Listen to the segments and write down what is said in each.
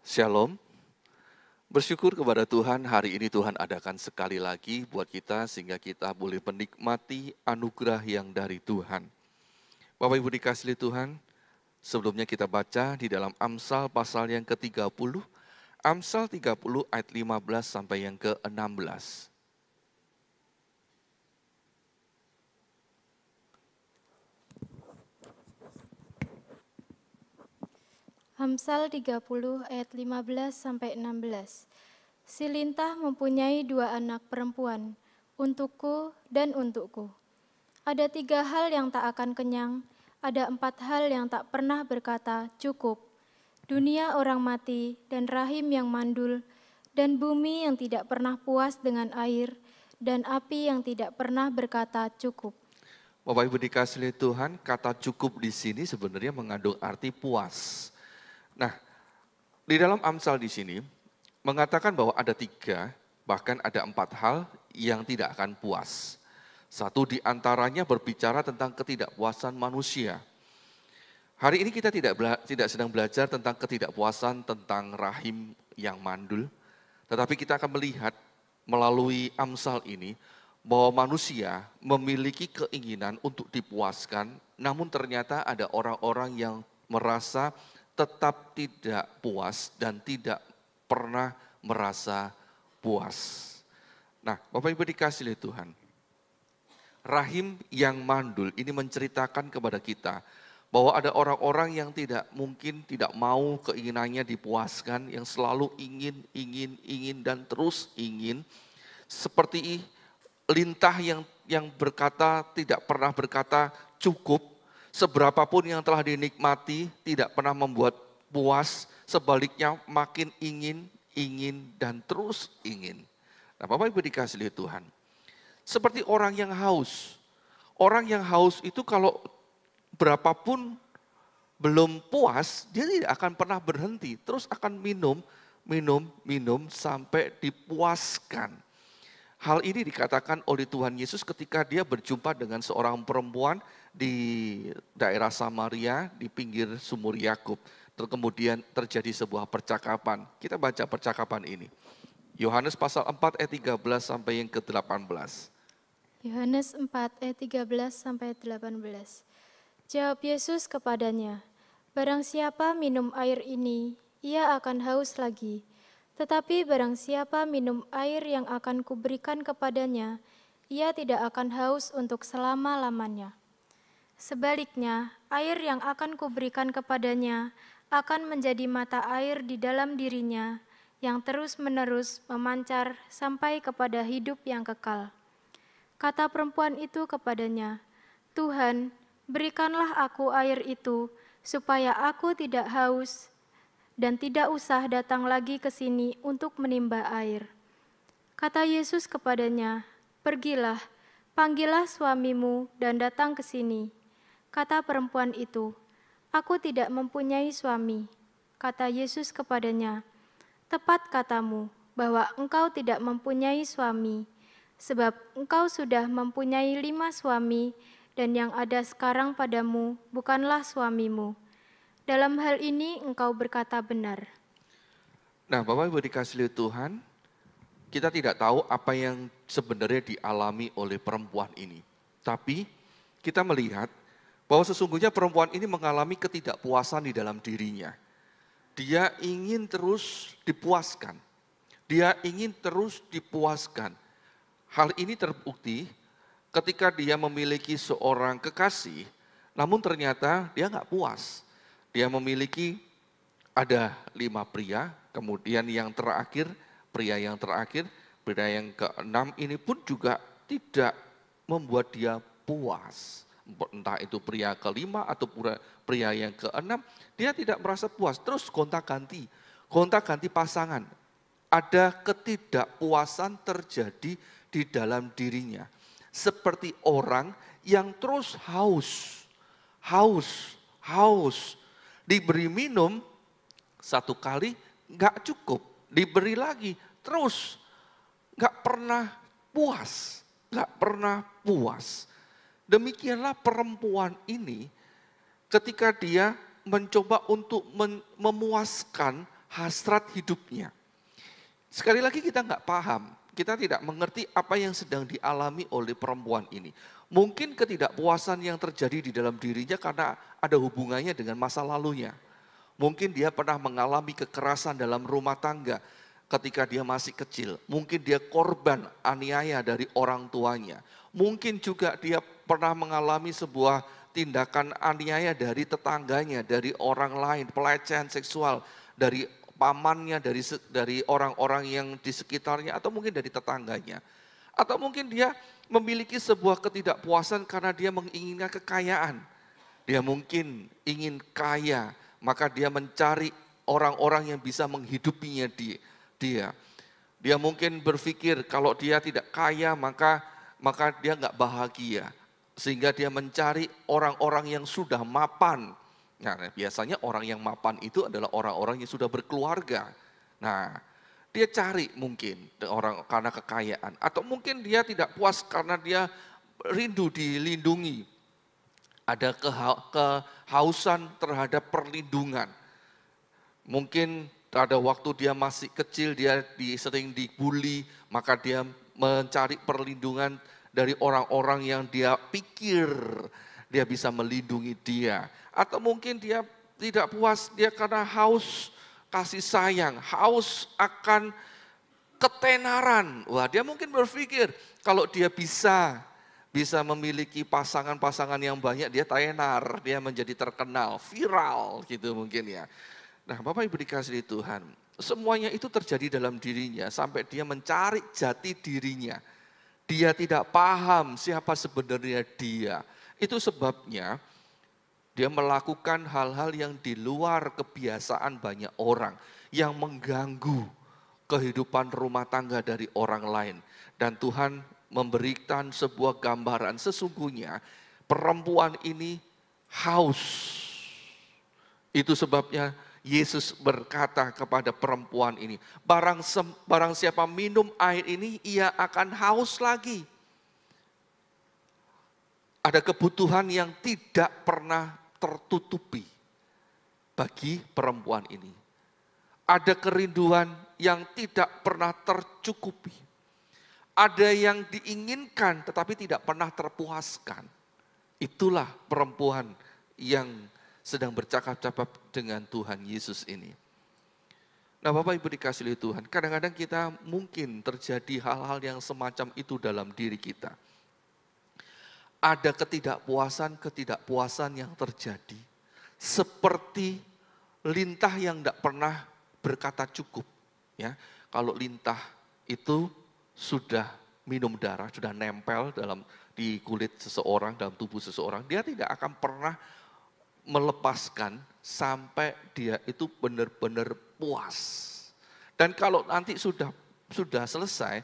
Shalom, bersyukur kepada Tuhan hari ini Tuhan adakan sekali lagi buat kita sehingga kita boleh menikmati anugerah yang dari Tuhan. Bapak Ibu dikasihi Tuhan, sebelumnya kita baca di dalam Amsal pasal yang ke-30, Amsal 30 ayat 15 sampai yang ke-16. Amsal 30 ayat 15 sampai 16. Si lintah mempunyai 2 anak perempuan, untukku dan untukku. Ada 3 hal yang tak akan kenyang, ada 4 hal yang tak pernah berkata cukup. Dunia orang mati dan rahim yang mandul, dan bumi yang tidak pernah puas dengan air, dan api yang tidak pernah berkata cukup. Bapak Ibu dikasihi Tuhan, kata cukup di sini sebenarnya mengandung arti puas. Nah, di dalam Amsal di sini mengatakan bahwa ada 3, bahkan ada 4 hal yang tidak akan puas. Satu di antaranya berbicara tentang ketidakpuasan manusia. Hari ini kita tidak sedang belajar tentang ketidakpuasan tentang rahim yang mandul, tetapi kita akan melihat melalui Amsal ini bahwa manusia memiliki keinginan untuk dipuaskan, namun ternyata ada orang-orang yang merasa tetap tidak puas dan tidak pernah merasa puas. Nah, Bapak Ibu dikasihi Tuhan, rahim yang mandul ini menceritakan kepada kita bahwa ada orang-orang yang tidak mau keinginannya dipuaskan, yang selalu ingin dan terus ingin, seperti lintah yang berkata tidak pernah berkata cukup. Seberapapun yang telah dinikmati tidak pernah membuat puas, sebaliknya makin ingin dan terus ingin. Nah, Bapak Ibu dikasihi Tuhan, seperti orang yang haus. Orang yang haus itu kalau berapapun belum puas, dia tidak akan pernah berhenti, terus akan minum sampai dipuaskan. Hal ini dikatakan oleh Tuhan Yesus ketika dia berjumpa dengan seorang perempuan di daerah Samaria di pinggir sumur Yakub. Kemudian terjadi sebuah percakapan. Kita baca percakapan ini. Yohanes pasal 4 ayat 13 sampai yang ke-18. Yohanes 4 ayat 13 sampai 18. Jawab Yesus kepadanya, "Barang siapa minum air ini, ia akan haus lagi. Tetapi barang siapa minum air yang akan kuberikan kepadanya, ia tidak akan haus untuk selama-lamanya. Sebaliknya, air yang akan kuberikan kepadanya akan menjadi mata air di dalam dirinya, yang terus-menerus memancar sampai kepada hidup yang kekal." Kata perempuan itu kepadanya, "Tuhan, berikanlah aku air itu, supaya aku tidak haus dan tidak usah datang lagi ke sini untuk menimba air." Kata Yesus kepadanya, "Pergilah, panggillah suamimu dan datang ke sini." Kata perempuan itu, "Aku tidak mempunyai suami." Kata Yesus kepadanya, "Tepat katamu bahwa engkau tidak mempunyai suami, sebab engkau sudah mempunyai 5 suami, dan yang ada sekarang padamu bukanlah suamimu. Dalam hal ini engkau berkata benar." Nah, Bapak Ibu dikasihi Tuhan, kita tidak tahu apa yang sebenarnya dialami oleh perempuan ini. Tapi kita melihat bahwa sesungguhnya perempuan ini mengalami ketidakpuasan di dalam dirinya. Dia ingin terus dipuaskan. Dia ingin terus dipuaskan. Hal ini terbukti ketika dia memiliki seorang kekasih, namun ternyata dia nggak puas. Dia memiliki ada 5 pria, kemudian pria yang ke-6 ini pun juga tidak membuat dia puas. Entah itu pria ke-5 atau pria yang ke-6, dia tidak merasa puas. Terus gonta-ganti pasangan. Ada ketidakpuasan terjadi di dalam dirinya. Seperti orang yang terus haus. Diberi minum 1 kali nggak cukup, diberi lagi terus nggak pernah puas. Demikianlah perempuan ini ketika dia mencoba untuk memuaskan hasrat hidupnya. Sekali lagi kita nggak paham, kita tidak mengerti apa yang sedang dialami oleh perempuan ini. Mungkin ketidakpuasan yang terjadi di dalam dirinya karena ada hubungannya dengan masa lalunya. Mungkin dia pernah mengalami kekerasan dalam rumah tangga ketika dia masih kecil. Mungkin dia korban aniaya dari orang tuanya. Mungkin juga dia pernah mengalami sebuah tindakan aniaya dari tetangganya, dari orang lain, pelecehan seksual, dari pamannya, dari orang-orang yang di sekitarnya, atau mungkin dari tetangganya. Atau mungkin dia memiliki sebuah ketidakpuasan karena dia menginginkan kekayaan. Dia mungkin ingin kaya, maka dia mencari orang-orang yang bisa menghidupinya dia. Dia mungkin berpikir kalau dia tidak kaya maka dia nggak bahagia. Sehingga dia mencari orang-orang yang sudah mapan. Nah, biasanya orang yang mapan itu adalah orang-orang yang sudah berkeluarga. Nah, dia cari mungkin orang karena kekayaan. Atau mungkin dia tidak puas karena dia rindu dilindungi. Ada kehausan terhadap perlindungan. Mungkin pada waktu dia masih kecil, dia sering dibully, maka dia mencari perlindungan dari orang-orang yang dia pikir dia bisa melindungi dia. Atau mungkin dia tidak puas, dia karena haus kasih sayang, haus akan ketenaran. Wah, dia mungkin berpikir kalau dia bisa memiliki pasangan-pasangan yang banyak, dia tenar, dia menjadi terkenal, viral gitu mungkin ya. Nah, Bapak Ibu dikasihi Tuhan, semuanya itu terjadi dalam dirinya sampai dia mencari jati dirinya. Dia tidak paham siapa sebenarnya dia. Itu sebabnya dia melakukan hal-hal yang di luar kebiasaan banyak orang, yang mengganggu kehidupan rumah tangga dari orang lain. Dan Tuhan memberikan sebuah gambaran, sesungguhnya perempuan ini haus. Itu sebabnya Yesus berkata kepada perempuan ini, barang siapa minum air ini, ia akan haus lagi. Ada kebutuhan yang tidak pernah tertutupi bagi perempuan ini. Ada kerinduan yang tidak pernah tercukupi. Ada yang diinginkan tetapi tidak pernah terpuaskan. Itulah perempuan yang sedang bercakap-cakap dengan Tuhan Yesus ini. Nah, Bapak Ibu dikasihi Tuhan, kadang-kadang kita mungkin terjadi hal-hal yang semacam itu dalam diri kita. Ada ketidakpuasan yang terjadi, seperti lintah yang tidak pernah berkata cukup. Ya, kalau lintah itu sudah minum darah, sudah nempel di kulit seseorang, dalam tubuh seseorang, dia tidak akan pernah melepaskan sampai dia itu benar-benar puas. Dan kalau nanti sudah selesai,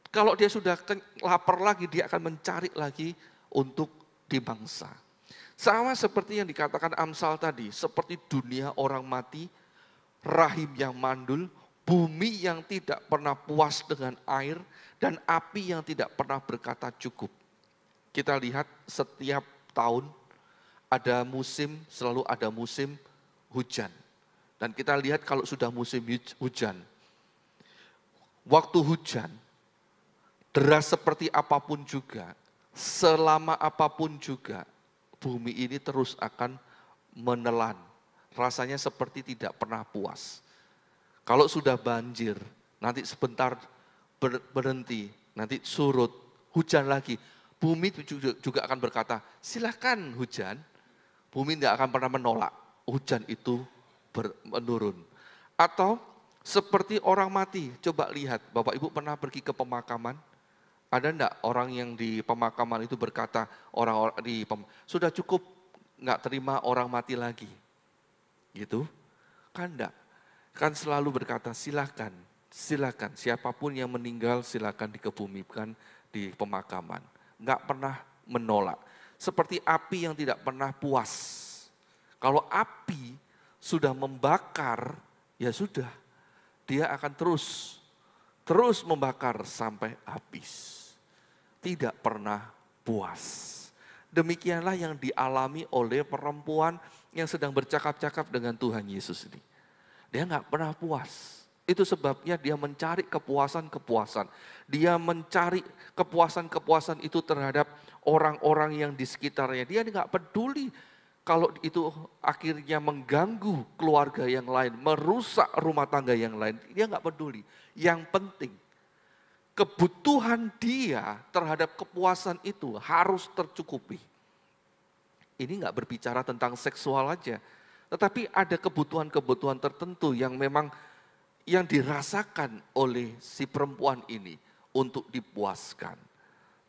kalau dia sudah lapar lagi, dia akan mencari lagi untuk dimangsa. Sama seperti yang dikatakan Amsal tadi, seperti dunia orang mati, rahim yang mandul, bumi yang tidak pernah puas dengan air, dan api yang tidak pernah berkata cukup. Kita lihat setiap tahun selalu ada musim hujan. Dan kita lihat kalau sudah musim hujan, waktu hujan, deras seperti apapun juga, selama apapun juga, bumi ini terus akan menelan. Rasanya seperti tidak pernah puas. Kalau sudah banjir, nanti sebentar berhenti, nanti surut, hujan lagi. Bumi juga akan berkata, silakan hujan. Bumi tidak akan pernah menolak, hujan itu menurun. Atau seperti orang mati, coba lihat, Bapak Ibu pernah pergi ke pemakaman? Ada enggak orang yang di pemakaman itu berkata, sudah cukup, enggak terima orang mati lagi? Gitu? Kan enggak. Kan selalu berkata, silakan, siapapun yang meninggal silakan dikebumikan di pemakaman. Enggak pernah menolak. Seperti api yang tidak pernah puas. Kalau api sudah membakar, ya sudah, dia akan terus membakar sampai habis. Tidak pernah puas. Demikianlah yang dialami oleh perempuan yang sedang bercakap-cakap dengan Tuhan Yesus ini. Dia nggak pernah puas. Itu sebabnya dia mencari kepuasan-kepuasan. Dia mencari kepuasan-kepuasan itu terhadap orang-orang yang di sekitarnya. Dia nggak peduli kalau itu akhirnya mengganggu keluarga yang lain, merusak rumah tangga yang lain. Dia nggak peduli. Yang penting kebutuhan dia terhadap kepuasan itu harus tercukupi. Ini nggak berbicara tentang seksual aja, tetapi ada kebutuhan-kebutuhan tertentu yang memang yang dirasakan oleh si perempuan ini untuk dipuaskan.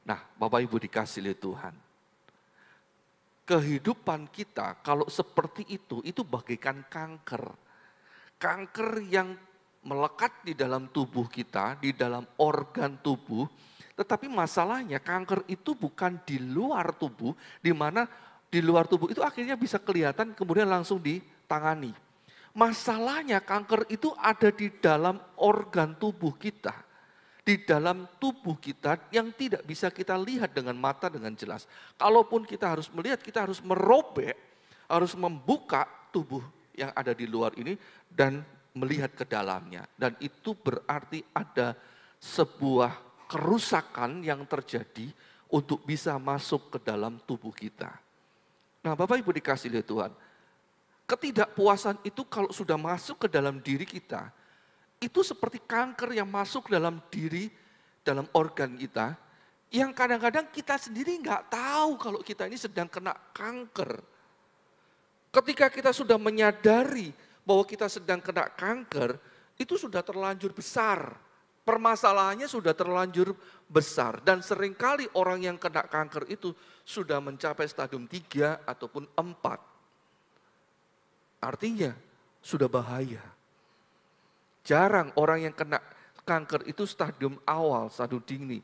Nah, Bapak Ibu dikasih oleh Tuhan. Kehidupan kita kalau seperti itu bagaikan kanker. Kanker yang melekat di dalam tubuh kita, di dalam organ tubuh. Tetapi masalahnya kanker itu bukan di luar tubuh, di mana di luar tubuh itu akhirnya bisa kelihatan kemudian langsung ditangani. Masalahnya kanker itu ada di dalam organ tubuh kita. Di dalam tubuh kita yang tidak bisa kita lihat dengan mata dengan jelas. Kalaupun kita harus melihat, kita harus merobek, harus membuka tubuh yang ada di luar ini dan melihat ke dalamnya. Dan itu berarti ada sebuah kerusakan yang terjadi untuk bisa masuk ke dalam tubuh kita. Nah, Bapak Ibu dikasih oleh Tuhan, ketidakpuasan itu kalau sudah masuk ke dalam diri kita, itu seperti kanker yang masuk dalam diri, dalam organ kita, yang kadang-kadang kita sendiri nggak tahu kalau kita ini sedang kena kanker. Ketika kita sudah menyadari bahwa kita sedang kena kanker, itu sudah terlanjur besar. Permasalahannya sudah terlanjur besar. Dan seringkali orang yang kena kanker itu sudah mencapai stadium 3 ataupun 4. Artinya sudah bahaya. Jarang orang yang kena kanker itu stadium awal, stadium dini.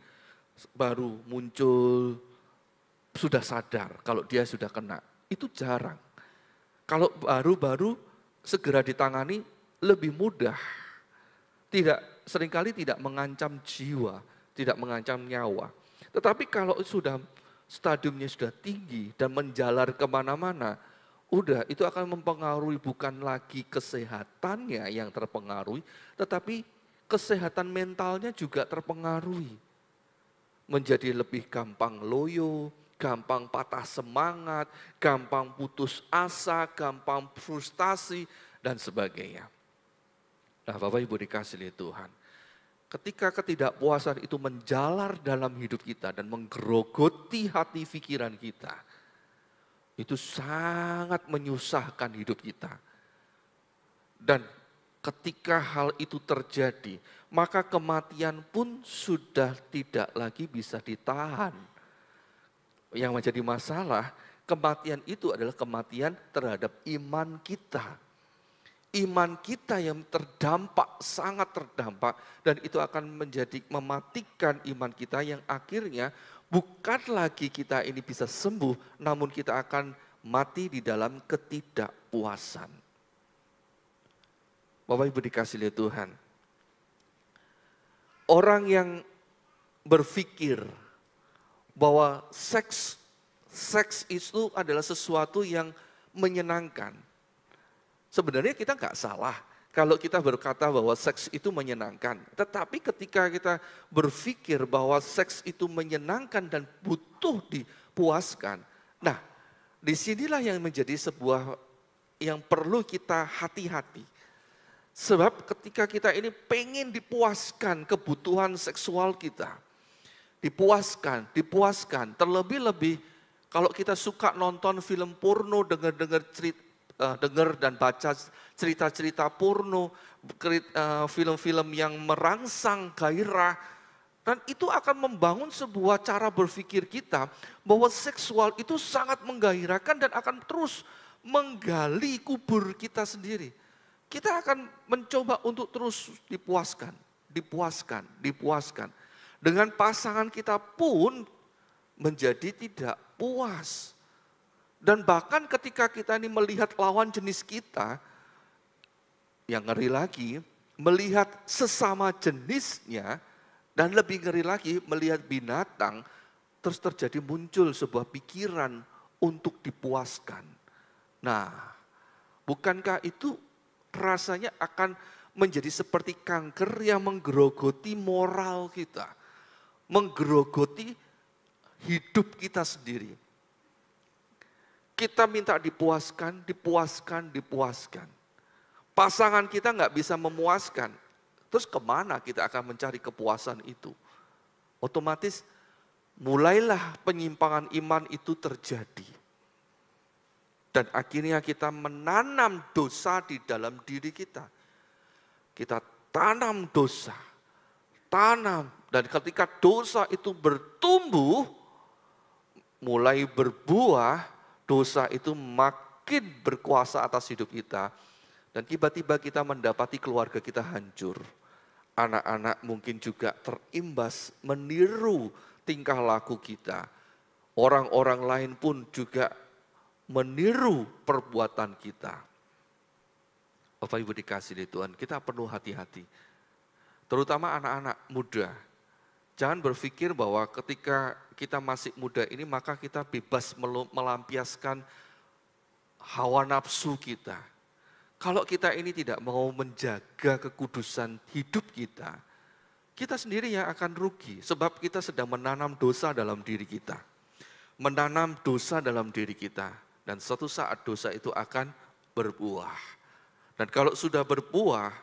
Baru muncul, sudah sadar kalau dia sudah kena. Itu jarang. Kalau baru-baru segera ditangani lebih mudah. Seringkali tidak mengancam jiwa, tidak mengancam nyawa. Tetapi kalau sudah stadiumnya sudah tinggi dan menjalar kemana-mana, udah itu akan mempengaruhi bukan lagi kesehatannya yang terpengaruhi, tetapi kesehatan mentalnya juga terpengaruhi. Menjadi lebih gampang loyo, gampang patah semangat, gampang putus asa, gampang frustasi, dan sebagainya. Nah, Bapak Ibu dikasih oleh Tuhan, ketika ketidakpuasan itu menjalar dalam hidup kita dan menggerogoti hati pikiran kita, itu sangat menyusahkan hidup kita. Dan ketika hal itu terjadi, maka kematian pun sudah tidak lagi bisa ditahan. Yang menjadi masalah, kematian itu adalah kematian terhadap iman kita. Iman kita yang terdampak, sangat terdampak, dan itu akan mematikan iman kita yang akhirnya bukan lagi kita ini bisa sembuh, namun kita akan mati di dalam ketidakpuasan. Bapak Ibu dikasih oleh Tuhan, orang yang berpikir bahwa seks itu adalah sesuatu yang menyenangkan. Sebenarnya kita nggak salah kalau kita berkata bahwa seks itu menyenangkan. Tetapi ketika kita berpikir bahwa seks itu menyenangkan dan butuh dipuaskan. Nah, disinilah yang menjadi sebuah yang perlu kita hati-hati. Sebab ketika kita ini pengen dipuaskan kebutuhan seksual kita. Dipuaskan. Terlebih-lebih kalau kita suka nonton film porno, dengar dan baca cerita-cerita porno, film-film yang merangsang gairah, dan itu akan membangun sebuah cara berpikir kita bahwa seksual itu sangat menggairahkan dan akan terus menggali kubur kita sendiri. Kita akan mencoba untuk terus dipuaskan. Dengan pasangan kita pun menjadi tidak puas. Dan bahkan ketika kita ini melihat lawan jenis kita, yang ngeri lagi, melihat sesama jenisnya, dan lebih ngeri lagi melihat binatang, terus terjadi muncul sebuah pikiran untuk dipuaskan. Nah, bukankah itu rasanya akan menjadi seperti kanker yang menggerogoti moral kita, menggerogoti hidup kita sendiri. Kita minta dipuaskan, dipuaskan, dipuaskan. Pasangan kita nggak bisa memuaskan. Terus kemana kita akan mencari kepuasan itu? Otomatis mulailah penyimpangan iman itu terjadi. Dan akhirnya kita menanam dosa di dalam diri kita. Kita tanam dosa, tanam. Dan ketika dosa itu bertumbuh, mulai berbuah, dosa itu makin berkuasa atas hidup kita. Dan tiba-tiba kita mendapati keluarga kita hancur. Anak-anak mungkin juga terimbas meniru tingkah laku kita. Orang-orang lain pun juga meniru perbuatan kita. Bapak Ibu dikasihi Tuhan, kita perlu hati-hati. Terutama anak-anak muda. Jangan berpikir bahwa ketika kita masih muda ini maka kita bebas melampiaskan hawa nafsu kita. Kalau kita ini tidak mau menjaga kekudusan hidup kita, kita sendiri yang akan rugi. Sebab kita sedang menanam dosa dalam diri kita. Menanam dosa dalam diri kita. Dan suatu saat dosa itu akan berbuah. Dan kalau sudah berbuah,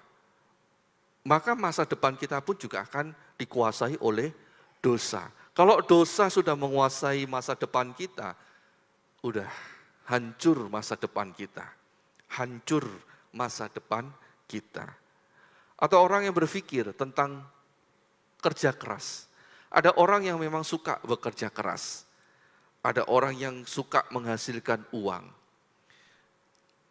maka masa depan kita pun juga akan dikuasai oleh dosa. Kalau dosa sudah menguasai masa depan kita, udah hancur masa depan kita. Hancur masa depan kita. Atau orang yang berpikir tentang kerja keras. Ada orang yang memang suka bekerja keras. Ada orang yang suka menghasilkan uang.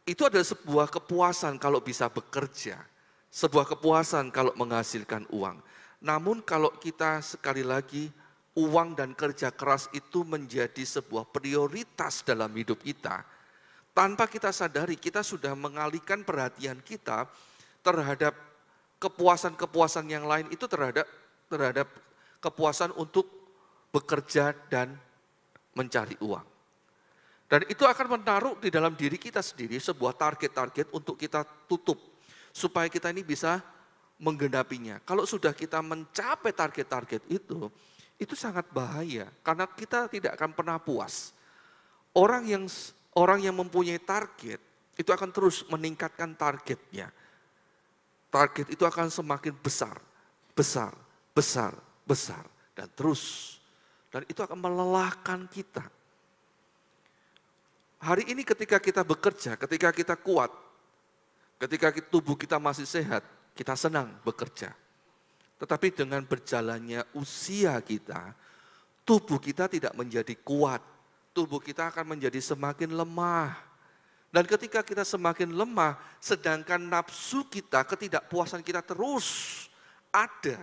Itu adalah sebuah kepuasan kalau bisa bekerja. Sebuah kepuasan kalau menghasilkan uang. Namun kalau kita sekali lagi uang dan kerja keras itu menjadi sebuah prioritas dalam hidup kita. Tanpa kita sadari kita sudah mengalihkan perhatian kita terhadap kepuasan-kepuasan yang lain itu terhadap kepuasan untuk bekerja dan mencari uang. Dan itu akan menaruh di dalam diri kita sendiri sebuah target-target untuk kita tutup. Supaya kita ini bisa menggenapinya. Kalau sudah kita mencapai target-target itu sangat bahaya. Karena kita tidak akan pernah puas. Orang yang mempunyai target, itu akan terus meningkatkan targetnya. Target itu akan semakin besar, besar, besar, besar. Dan terus. Dan itu akan melelahkan kita. Hari ini ketika kita bekerja, ketika kita kuat, ketika tubuh kita masih sehat, kita senang bekerja. Tetapi dengan berjalannya usia kita, tubuh kita tidak menjadi kuat. Tubuh kita akan menjadi semakin lemah. Dan ketika kita semakin lemah, sedangkan nafsu kita, ketidakpuasan kita terus ada,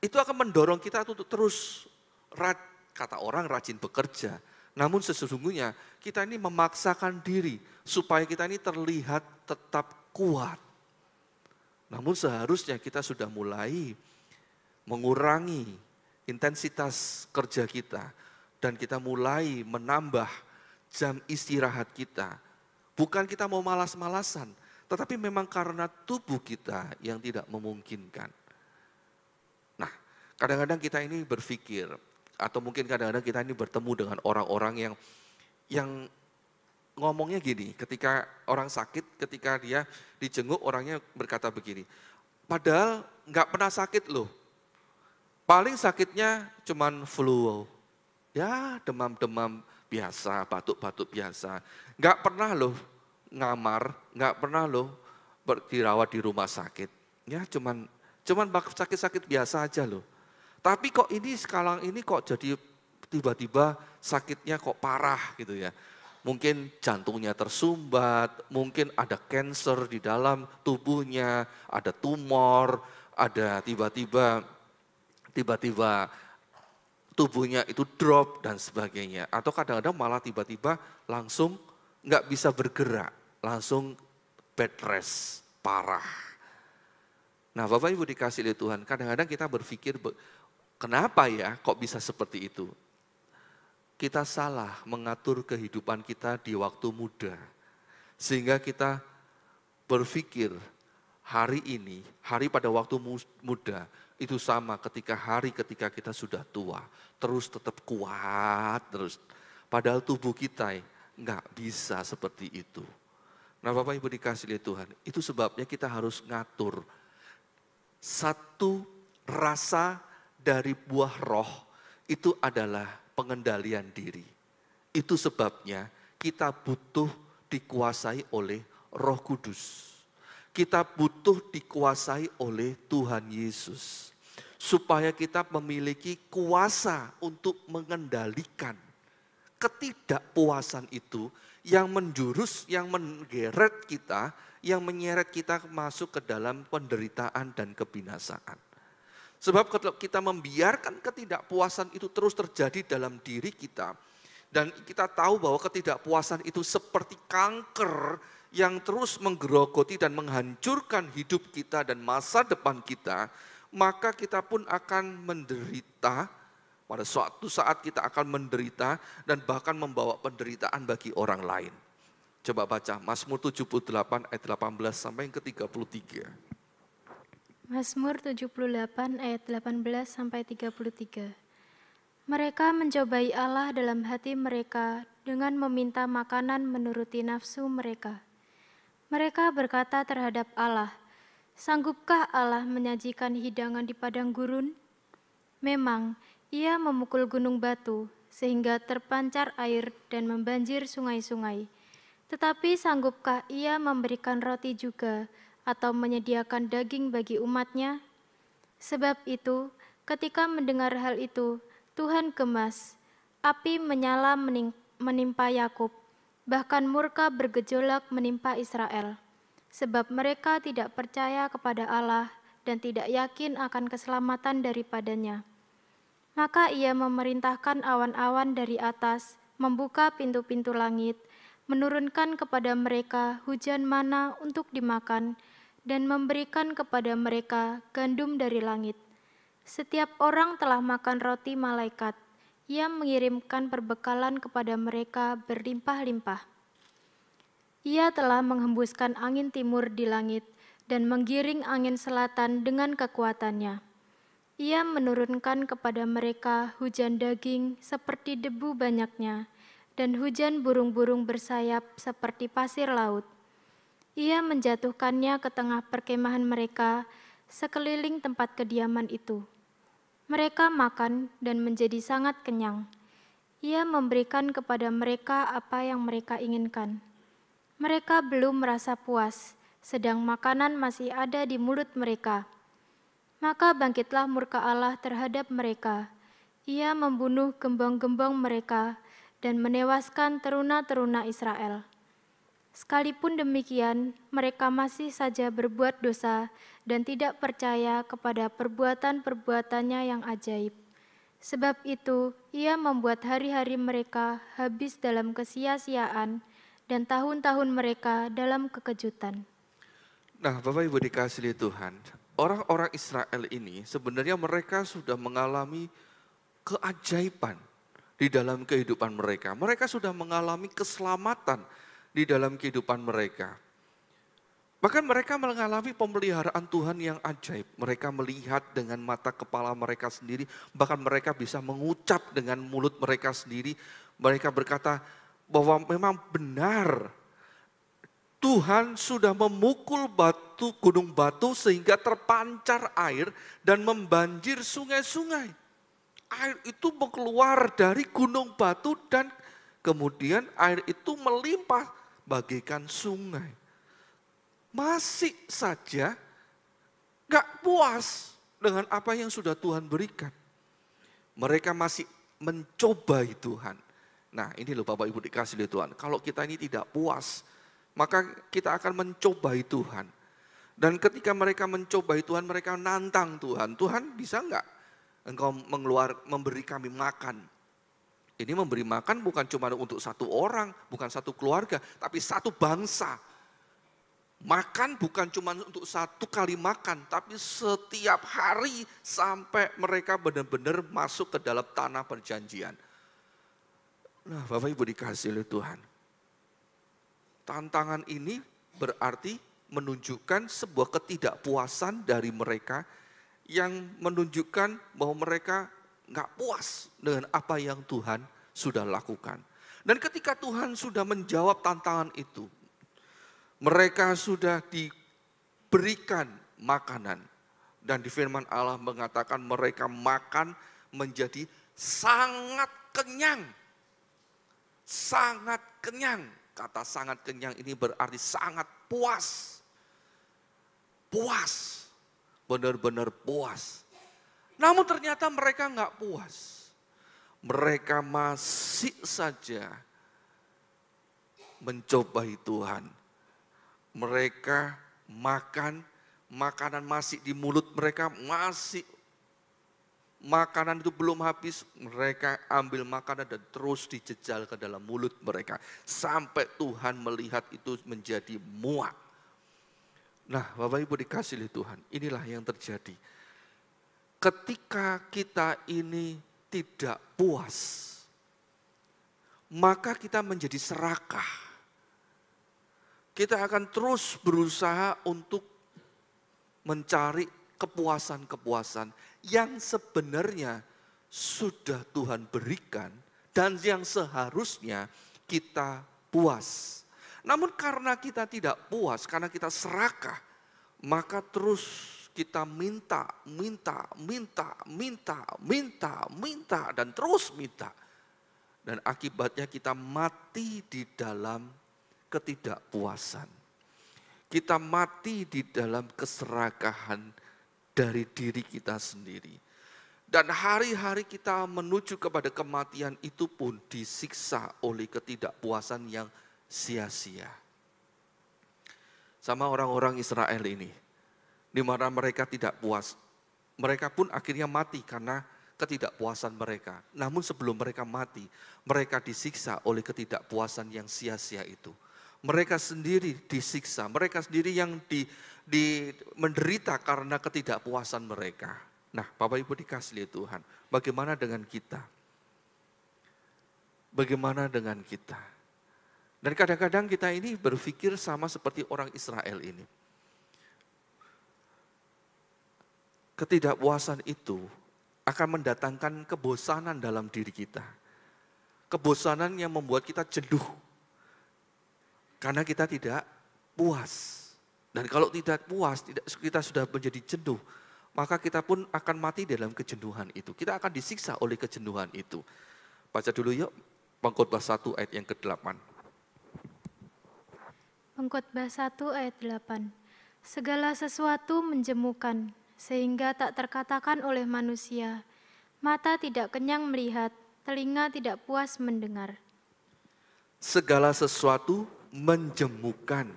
itu akan mendorong kita untuk terus, kata orang rajin bekerja. Namun sesungguhnya kita ini memaksakan diri supaya kita ini terlihat tetap kuat. Namun seharusnya kita sudah mulai mengurangi intensitas kerja kita. Dan kita mulai menambah jam istirahat kita. Bukan kita mau malas-malasan, tetapi memang karena tubuh kita yang tidak memungkinkan. Nah, kadang-kadang kita ini berpikir, atau mungkin kadang-kadang kita ini bertemu dengan orang-orang yang ngomongnya gini, ketika orang sakit, ketika dia dijenguk orangnya berkata begini, padahal nggak pernah sakit loh, paling sakitnya cuman flu, ya demam-demam biasa, batuk-batuk biasa, nggak pernah loh ngamar, nggak pernah loh dirawat di rumah sakit, ya cuman sakit-sakit biasa aja loh. Tapi kok ini sekarang ini kok jadi tiba-tiba sakitnya kok parah gitu ya. Mungkin jantungnya tersumbat, mungkin ada kanker di dalam tubuhnya, ada tumor, ada tiba-tiba tubuhnya itu drop dan sebagainya. Atau kadang-kadang malah tiba-tiba langsung nggak bisa bergerak, langsung bed rest, parah. Nah Bapak Ibu dikasih oleh Tuhan, kadang-kadang kita berpikir, kenapa ya kok bisa seperti itu? Kita salah mengatur kehidupan kita di waktu muda. Sehingga kita berpikir hari ini, hari pada waktu muda, itu sama ketika kita sudah tua. Terus tetap kuat terus. Padahal tubuh kita nggak bisa seperti itu. Nah Bapak Ibu dikasih oleh Tuhan, itu sebabnya kita harus ngatur satu rasa dari buah roh itu adalah pengendalian diri. Itu sebabnya kita butuh dikuasai oleh Roh Kudus. Kita butuh dikuasai oleh Tuhan Yesus. Supaya kita memiliki kuasa untuk mengendalikan ketidakpuasan itu yang menjurus, yang menggeret kita, yang menyeret kita masuk ke dalam penderitaan dan kebinasaan. Sebab kalau kita membiarkan ketidakpuasan itu terus terjadi dalam diri kita, dan kita tahu bahwa ketidakpuasan itu seperti kanker yang terus menggerogoti dan menghancurkan hidup kita dan masa depan kita, maka kita pun akan menderita. Pada suatu saat kita akan menderita dan bahkan membawa penderitaan bagi orang lain. Coba baca Mazmur 78 ayat 18 sampai yang ke-33. Mazmur 78 ayat 18 sampai 33. Mereka mencobai Allah dalam hati mereka dengan meminta makanan menuruti nafsu mereka. Mereka berkata terhadap Allah, "Sanggupkah Allah menyajikan hidangan di padang gurun?" Memang, Ia memukul gunung batu sehingga terpancar air dan membanjir sungai-sungai. Tetapi sanggupkah Ia memberikan roti juga atau menyediakan daging bagi umat-Nya? Sebab itu, ketika mendengar hal itu, Tuhan gemas, api menyala menimpa Yakub, bahkan murka bergejolak menimpa Israel. Sebab mereka tidak percaya kepada Allah dan tidak yakin akan keselamatan daripadanya. Maka Ia memerintahkan awan-awan dari atas, membuka pintu-pintu langit, menurunkan kepada mereka hujan mana untuk dimakan, dan memberikan kepada mereka gandum dari langit. Setiap orang telah makan roti malaikat, Ia mengirimkan perbekalan kepada mereka berlimpah-limpah. Ia telah menghembuskan angin timur di langit, dan menggiring angin selatan dengan kekuatannya. Ia menurunkan kepada mereka hujan daging seperti debu banyaknya, dan hujan burung-burung bersayap seperti pasir laut. Ia menjatuhkannya ke tengah perkemahan mereka, sekeliling tempat kediaman itu. Mereka makan dan menjadi sangat kenyang. Ia memberikan kepada mereka apa yang mereka inginkan. Mereka belum merasa puas, sedang makanan masih ada di mulut mereka. Maka bangkitlah murka Allah terhadap mereka. Ia membunuh gembong-gembong mereka dan menewaskan teruna-teruna Israel. Sekalipun demikian, mereka masih saja berbuat dosa dan tidak percaya kepada perbuatan-perbuatannya yang ajaib. Sebab itu, Ia membuat hari-hari mereka habis dalam kesia-siaan dan tahun-tahun mereka dalam kekejutan. Nah Bapak Ibu dikasihi Tuhan, orang-orang Israel ini sebenarnya mereka sudah mengalami keajaiban di dalam kehidupan mereka. Mereka sudah mengalami keselamatan di dalam kehidupan mereka. Bahkan mereka mengalami pemeliharaan Tuhan yang ajaib. Mereka melihat dengan mata kepala mereka sendiri, bahkan mereka bisa mengucap dengan mulut mereka sendiri. Mereka berkata bahwa memang benar Tuhan sudah memukul gunung batu sehingga terpancar air dan membanjir sungai-sungai. Air itu keluar dari gunung batu dan kemudian air itu melimpah bagaikan sungai. Masih saja gak puas dengan apa yang sudah Tuhan berikan. Mereka masih mencobai Tuhan. Nah ini loh Bapak Ibu dikasih oleh Tuhan. Kalau kita ini tidak puas, maka kita akan mencobai Tuhan. Dan ketika mereka mencobai Tuhan, mereka nantang Tuhan. Tuhan bisa enggak Engkau memberi kami makan? Ini memberi makan bukan cuma untuk satu orang, bukan satu keluarga, tapi satu bangsa. Makan bukan cuma untuk satu kali makan, tapi setiap hari sampai mereka benar-benar masuk ke dalam tanah perjanjian. Nah Bapak Ibu dikasih oleh Tuhan. Tantangan ini berarti menunjukkan sebuah ketidakpuasan dari mereka yang menunjukkan bahwa mereka nggak puas dengan apa yang Tuhan sudah lakukan. Dan ketika Tuhan sudah menjawab tantangan itu, mereka sudah diberikan makanan. Dan di firman Allah mengatakan mereka makan menjadi sangat kenyang. Sangat kenyang. Kata sangat kenyang ini berarti sangat puas. Puas. Benar-benar puas. Namun ternyata mereka nggak puas. Mereka masih saja mencobai Tuhan. Mereka makan, makanan masih di mulut mereka, masih makanan itu belum habis, mereka ambil makanan dan terus dijejal ke dalam mulut mereka. Sampai Tuhan melihat itu menjadi muak. Nah, Bapak Ibu dikasihi Tuhan, inilah yang terjadi. Ketika kita ini tidak puas, maka kita menjadi serakah. Kita akan terus berusaha untuk mencari kepuasan-kepuasan yang sebenarnya sudah Tuhan berikan dan yang seharusnya kita puas. Namun karena kita tidak puas, karena kita serakah, maka terus kita minta, dan terus minta. Dan akibatnya kita mati di dalam ketidakpuasan. Kita mati di dalam keserakahan dari diri kita sendiri. Dan hari-hari kita menuju kepada kematian itu pun disiksa oleh ketidakpuasan yang sia-sia. Sama orang-orang Israel ini, di mana mereka tidak puas. Mereka pun akhirnya mati karena ketidakpuasan mereka. Namun sebelum mereka mati, mereka disiksa oleh ketidakpuasan yang sia-sia itu. Mereka sendiri disiksa, mereka sendiri yang menderita karena ketidakpuasan mereka. Nah, Bapak Ibu dikasihi Tuhan, bagaimana dengan kita? Bagaimana dengan kita? Dan kadang-kadang kita ini berpikir sama seperti orang Israel ini. Ketidakpuasan itu akan mendatangkan kebosanan dalam diri kita. Kebosanan yang membuat kita jenuh. Karena kita tidak puas. Dan kalau tidak puas, kita sudah menjadi jenuh. Maka kita pun akan mati dalam kejenuhan itu. Kita akan disiksa oleh kejenuhan itu. Baca dulu yuk, Pengkhotbah 1 ayat yang ke-8. Pengkhotbah 1 ayat 8. Segala sesuatu menjemukan, sehingga tak terkatakan oleh manusia. Mata tidak kenyang melihat, telinga tidak puas mendengar. Segala sesuatu menjemukan,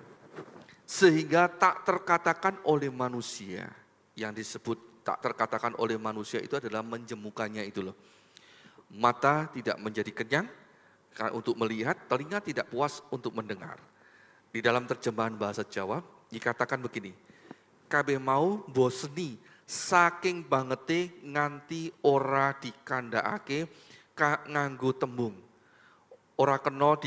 sehingga tak terkatakan oleh manusia. Yang disebut tak terkatakan oleh manusia itu adalah menjemukannya itu loh. Mata tidak menjadi kenyang untuk melihat, telinga tidak puas untuk mendengar. Di dalam terjemahan bahasa Jawa dikatakan begini, kabeh mau bosni saking bangete nganti ora dikandhakake nganggo tembung. Ora kena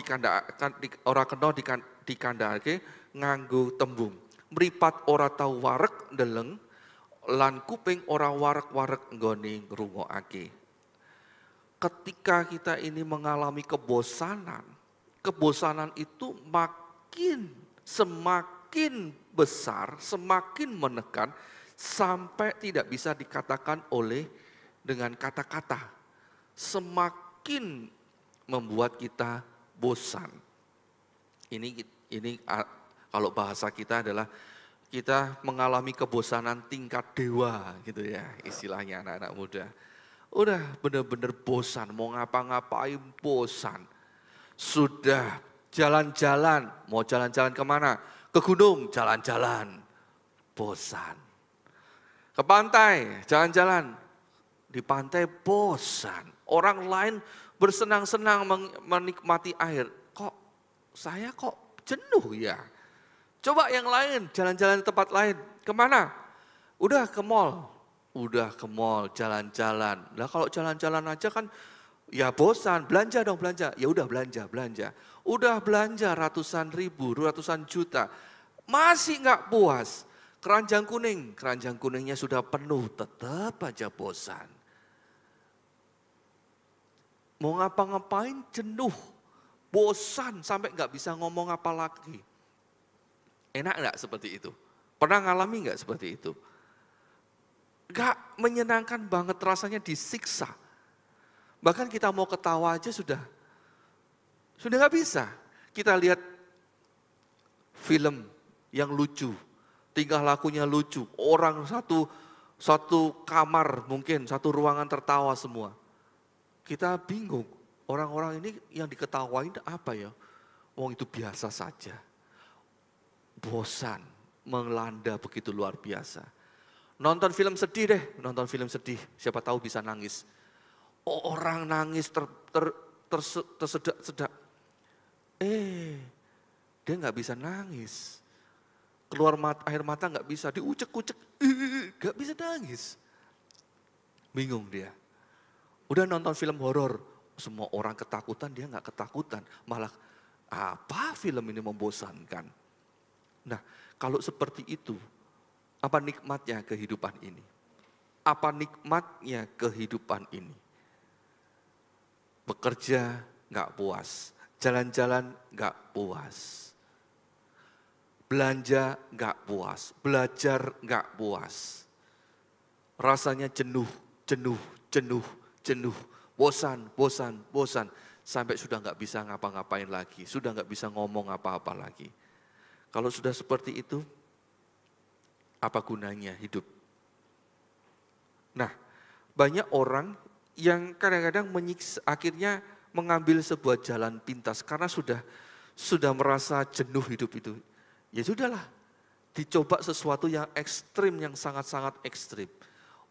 dikandhakake nganggo tembung. Mripat ora tau wareg ndeleng lan kuping ora wareg-wareg nggone ngrungokake. Ketika kita ini mengalami kebosanan itu semakin besar, semakin menekan, sampai tidak bisa dikatakan dengan kata-kata. Semakin membuat kita bosan. Ini kalau bahasa kita adalah kita mengalami kebosanan tingkat dewa gitu ya, istilahnya anak-anak muda. Udah benar-benar bosan, mau ngapa-ngapain bosan. Sudah jalan-jalan, mau jalan-jalan kemana? Ke gunung, jalan-jalan, bosan. Ke pantai, jalan-jalan, di pantai bosan. Orang lain bersenang-senang menikmati air. Saya kok jenuh ya? Coba yang lain, jalan-jalan di tempat lain. Kemana? Udah ke mall, jalan-jalan. Lah kalau jalan-jalan aja kan ya bosan, belanja dong belanja. Ya udah belanja. Udah belanja ratusan ribu, ratusan juta. Masih nggak puas. Keranjang kuningnya sudah penuh, tetap aja bosan. Mau ngapa-ngapain jenuh, bosan sampai nggak bisa ngomong apa lagi. Enak nggak seperti itu? Pernah ngalami nggak seperti itu? Nggak menyenangkan banget, rasanya disiksa. Bahkan kita mau ketawa aja sudah nggak bisa. Kita lihat film yang lucu, tingkah lakunya lucu, orang satu kamar mungkin, satu ruangan tertawa semua. Kita bingung, orang-orang ini yang diketawain apa ya? Wong itu biasa saja. Bosan, melanda begitu luar biasa. Nonton film sedih deh, nonton film sedih, siapa tahu bisa nangis. Orang nangis tersedak-sedak. Dia nggak bisa nangis. Keluar air mata nggak bisa, diucek-ucek, nggak bisa nangis. Bingung dia. Udah nonton film horor, semua orang ketakutan, dia nggak ketakutan. Malah apa film ini membosankan. Nah, kalau seperti itu, apa nikmatnya kehidupan ini? Apa nikmatnya kehidupan ini? Bekerja nggak puas, jalan-jalan nggak puas. Belanja nggak puas, belajar nggak puas. Rasanya jenuh, bosan. Sampai sudah nggak bisa ngapa-ngapain lagi, sudah nggak bisa ngomong apa-apa lagi. Kalau sudah seperti itu, apa gunanya hidup? Nah, banyak orang yang kadang-kadang akhirnya mengambil sebuah jalan pintas karena sudah merasa jenuh hidup itu. Ya sudahlah, dicoba sesuatu yang ekstrim, yang sangat-sangat ekstrim.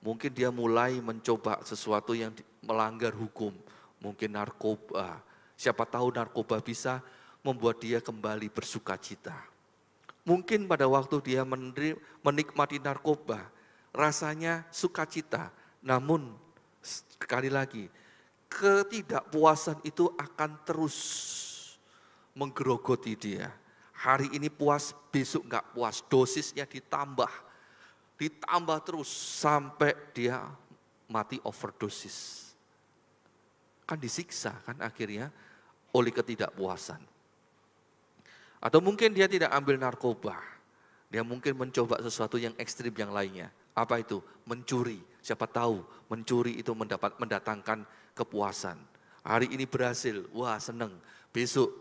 Mungkin dia mulai mencoba sesuatu yang melanggar hukum, mungkin narkoba. Siapa tahu narkoba bisa membuat dia kembali bersuka cita. Mungkin pada waktu dia menikmati narkoba, rasanya sukacita. Namun sekali lagi, ketidakpuasan itu akan terus menggerogoti dia. Hari ini puas, besok enggak puas, dosisnya ditambah terus sampai dia mati overdosis. Kan disiksa kan akhirnya oleh ketidakpuasan. Atau mungkin dia tidak ambil narkoba, dia mungkin mencoba sesuatu yang ekstrim yang lainnya. Apa itu? Mencuri. Siapa tahu mencuri itu mendatangkan kepuasan. Hari ini berhasil, wah seneng. Besok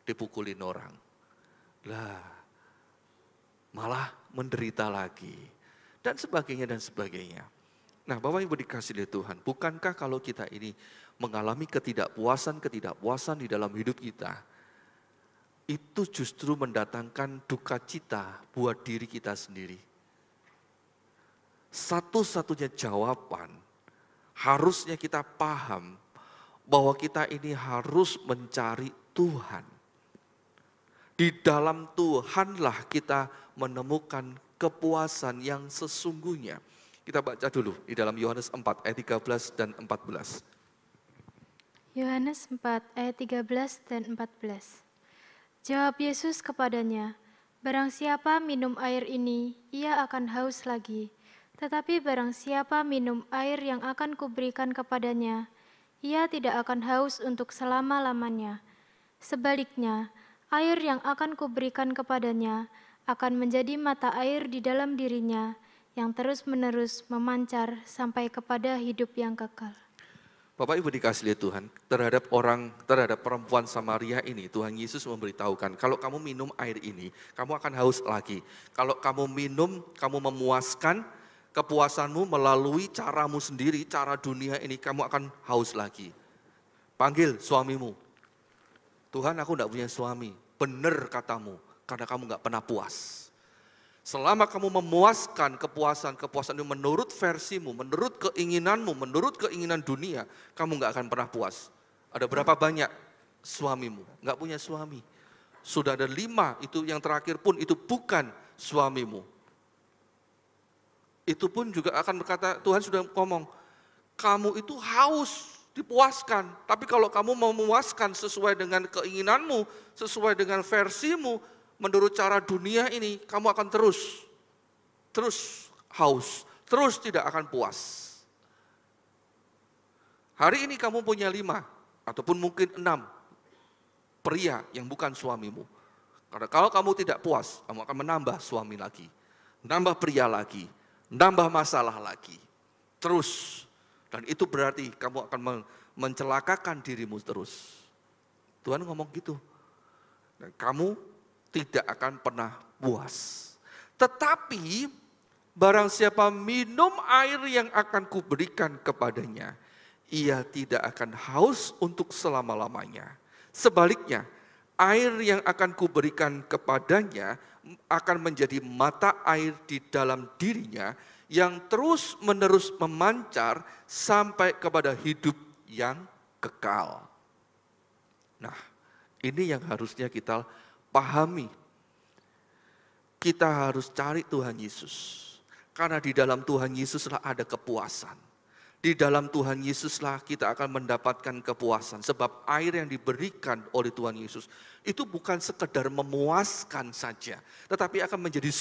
dipukulin orang. Lah, malah menderita lagi. Dan sebagainya. Nah, Bapak Ibu dikasih oleh Tuhan, bukankah kalau kita ini mengalami ketidakpuasan di dalam hidup kita, itu justru mendatangkan duka cita buat diri kita sendiri. Satu-satunya jawaban, harusnya kita paham bahwa kita ini harus mencari Tuhan. Di dalam Tuhanlah kita menemukan kepuasan yang sesungguhnya. Kita baca dulu di dalam Yohanes 4 ayat 13 dan 14. Yohanes 4 ayat 13 dan 14. Jawab Yesus kepadanya, barang siapa minum air ini, ia akan haus lagi. Tetapi barang siapa minum air yang akan kuberikan kepadanya, ia tidak akan haus untuk selama-lamanya. Sebaliknya, air yang akan kuberikan kepadanya akan menjadi mata air di dalam dirinya yang terus-menerus memancar sampai kepada hidup yang kekal. Bapak Ibu dikasih oleh Tuhan, terhadap perempuan Samaria ini, Tuhan Yesus memberitahukan, kalau kamu minum air ini, kamu akan haus lagi. Kalau kamu minum, kamu memuaskan kepuasanmu melalui caramu sendiri, cara dunia ini, kamu akan haus lagi. Panggil suamimu. Tuhan, aku tidak punya suami. Benar katamu, karena kamu nggak pernah puas. Selama kamu memuaskan kepuasan itu menurut versimu, menurut keinginanmu, menurut keinginan dunia, kamu nggak akan pernah puas. Ada berapa banyak suamimu? Nggak punya suami. Sudah ada 5, itu yang terakhir pun itu bukan suamimu. Itu pun juga akan berkata, Tuhan sudah ngomong, kamu itu haus dipuaskan. Tapi kalau kamu mau memuaskan sesuai dengan keinginanmu, sesuai dengan versimu, menurut cara dunia ini, kamu akan terus haus, terus tidak akan puas. Hari ini kamu punya 5, ataupun mungkin 6 pria yang bukan suamimu. Karena kalau kamu tidak puas, kamu akan menambah suami lagi, menambah pria lagi, menambah masalah lagi. Terus, dan itu berarti kamu akan mencelakakan dirimu terus. Tuhan ngomong gitu. Dan kamu tidak akan pernah puas. Tetapi barang siapa minum air yang akan kuberikan kepadanya, ia tidak akan haus untuk selama-lamanya. Sebaliknya, air yang akan kuberikan kepadanya akan menjadi mata air di dalam dirinya yang terus-menerus memancar sampai kepada hidup yang kekal. Nah, ini yang harusnya kita pahami. Kita harus cari Tuhan Yesus. Karena di dalam Tuhan Yesuslah ada kepuasan. Di dalam Tuhan Yesuslah kita akan mendapatkan kepuasan. Sebab air yang diberikan oleh Tuhan Yesus itu bukan sekedar memuaskan saja. Tetapi akan menjadi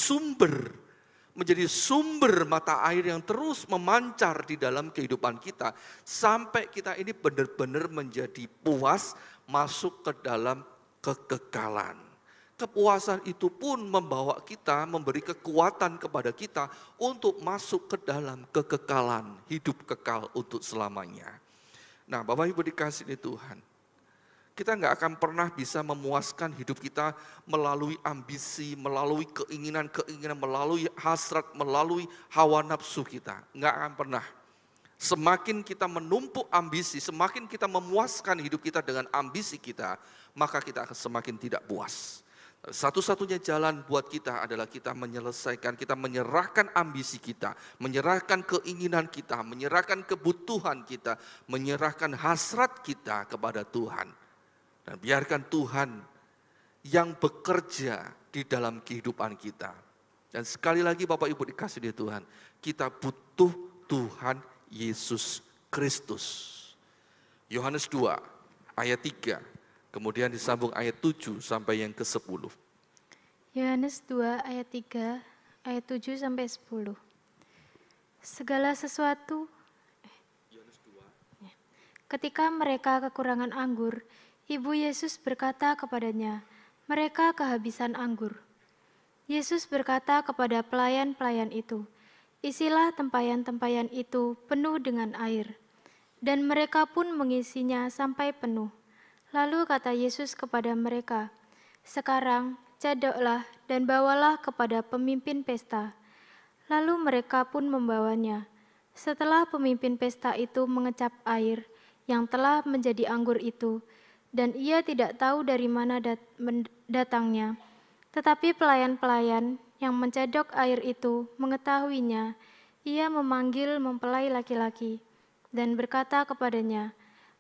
sumber mata air yang terus memancar di dalam kehidupan kita. Sampai kita ini benar-benar menjadi puas masuk ke dalam kekekalan. Kepuasan itu pun membawa kita, memberi kekuatan kepada kita untuk masuk ke dalam kekekalan, hidup kekal untuk selamanya. Nah, Bapak Ibu dikasihi Tuhan, kita nggak akan pernah bisa memuaskan hidup kita melalui ambisi, melalui keinginan-keinginan, melalui hasrat, melalui hawa nafsu kita. Nggak akan pernah. Semakin kita menumpuk ambisi, semakin kita memuaskan hidup kita dengan ambisi kita, maka kita akan semakin tidak puas. Satu-satunya jalan buat kita adalah kita menyelesaikan, kita menyerahkan ambisi kita, menyerahkan keinginan kita, menyerahkan kebutuhan kita, menyerahkan hasrat kita kepada Tuhan. Dan biarkan Tuhan yang bekerja di dalam kehidupan kita. Dan sekali lagi Bapak Ibu dikasihi Tuhan, kita butuh Tuhan Yesus Kristus. Yohanes 2 ayat 3. Kemudian disambung ayat 7 sampai yang ke-10. Yohanes 2 ayat 3, ayat 7 sampai 10. Segala sesuatu, ketika mereka kekurangan anggur, Ibu Yesus berkata kepadanya, mereka kehabisan anggur. Yesus berkata kepada pelayan-pelayan itu, isilah tempayan-tempayan itu penuh dengan air. Dan mereka pun mengisinya sampai penuh. Lalu kata Yesus kepada mereka, sekarang cadoklah dan bawalah kepada pemimpin pesta. Lalu mereka pun membawanya. Setelah pemimpin pesta itu mengecap air yang telah menjadi anggur itu, dan ia tidak tahu dari mana datangnya. Tetapi pelayan-pelayan yang mencadok air itu mengetahuinya, ia memanggil mempelai laki-laki dan berkata kepadanya,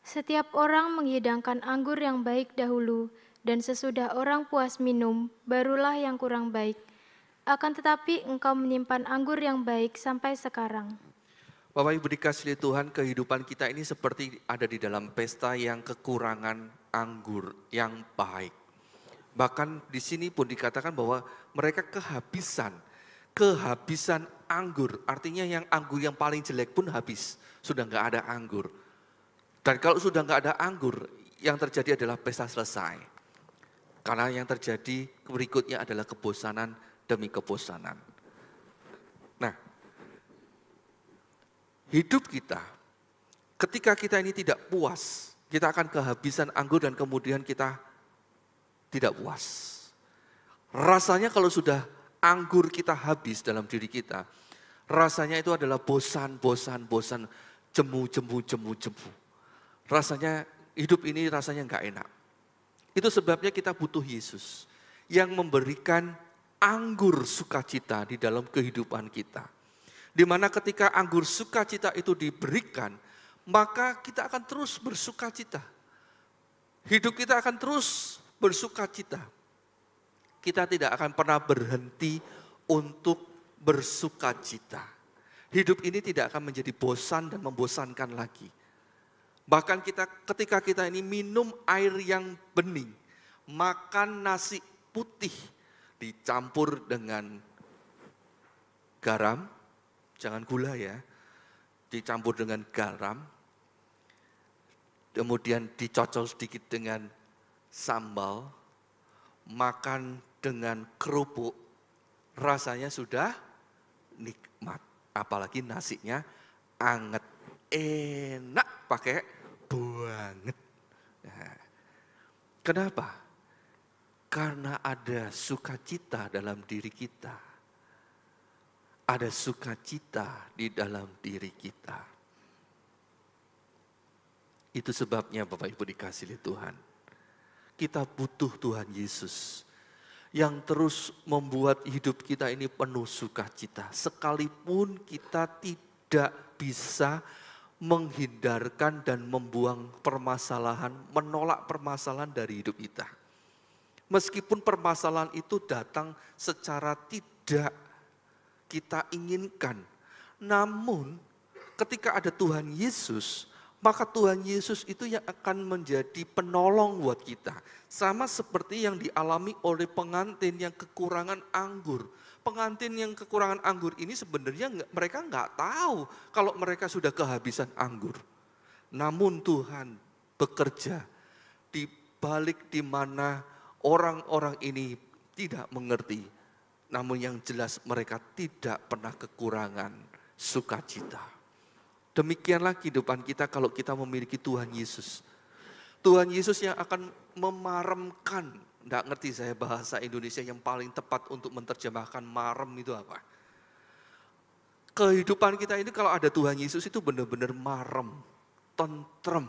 setiap orang menghidangkan anggur yang baik dahulu, dan sesudah orang puas minum, barulah yang kurang baik. Akan tetapi engkau menyimpan anggur yang baik sampai sekarang. Bapak Ibu dikasihi Tuhan, kehidupan kita ini seperti ada di dalam pesta yang kekurangan anggur yang baik. Bahkan di sini pun dikatakan bahwa mereka kehabisan anggur. Artinya yang anggur yang paling jelek pun habis, sudah nggak ada anggur. Dan kalau sudah nggak ada anggur, yang terjadi adalah pesta selesai. Karena yang terjadi berikutnya adalah kebosanan demi kebosanan. Nah, hidup kita, ketika kita ini tidak puas, kita akan kehabisan anggur dan kemudian kita tidak puas. Rasanya kalau sudah anggur kita habis dalam diri kita, rasanya itu adalah bosan, jemu. Rasanya hidup ini rasanya enggak enak. Itu sebabnya kita butuh Yesus yang memberikan anggur sukacita di dalam kehidupan kita. Di mana ketika anggur sukacita itu diberikan, maka kita akan terus bersukacita. Hidup kita akan terus bersukacita. Kita tidak akan pernah berhenti untuk bersukacita. Hidup ini tidak akan menjadi bosan dan membosankan lagi. Bahkan ketika kita ini minum air yang bening, makan nasi putih, dicampur dengan garam, jangan gula ya, dicampur dengan garam, kemudian dicocol sedikit dengan sambal, makan dengan kerupuk, rasanya sudah nikmat. Apalagi nasinya anget, enak pakai banget. Nah, kenapa? Karena ada sukacita dalam diri kita. Ada sukacita di dalam diri kita. Itu sebabnya Bapak Ibu dikasihi Tuhan. Kita butuh Tuhan Yesus yang terus membuat hidup kita ini penuh sukacita. Sekalipun kita tidak bisa menghindarkan dan membuang permasalahan, menolak permasalahan dari hidup kita. Meskipun permasalahan itu datang secara tidak kita inginkan. Namun ketika ada Tuhan Yesus, maka Tuhan Yesus itu yang akan menjadi penolong buat kita. Sama seperti yang dialami oleh pengantin yang kekurangan anggur. Pengantin yang kekurangan anggur ini sebenarnya mereka nggak tahu kalau mereka sudah kehabisan anggur. Namun Tuhan bekerja di balik di mana orang-orang ini tidak mengerti. Namun yang jelas mereka tidak pernah kekurangan sukacita. Demikianlah kehidupan kita kalau kita memiliki Tuhan Yesus. Tuhan Yesus yang akan memaremkan, enggak ngerti saya bahasa Indonesia yang paling tepat untuk menerjemahkan marem itu apa. Kehidupan kita ini kalau ada Tuhan Yesus itu benar-benar marem, tentrem.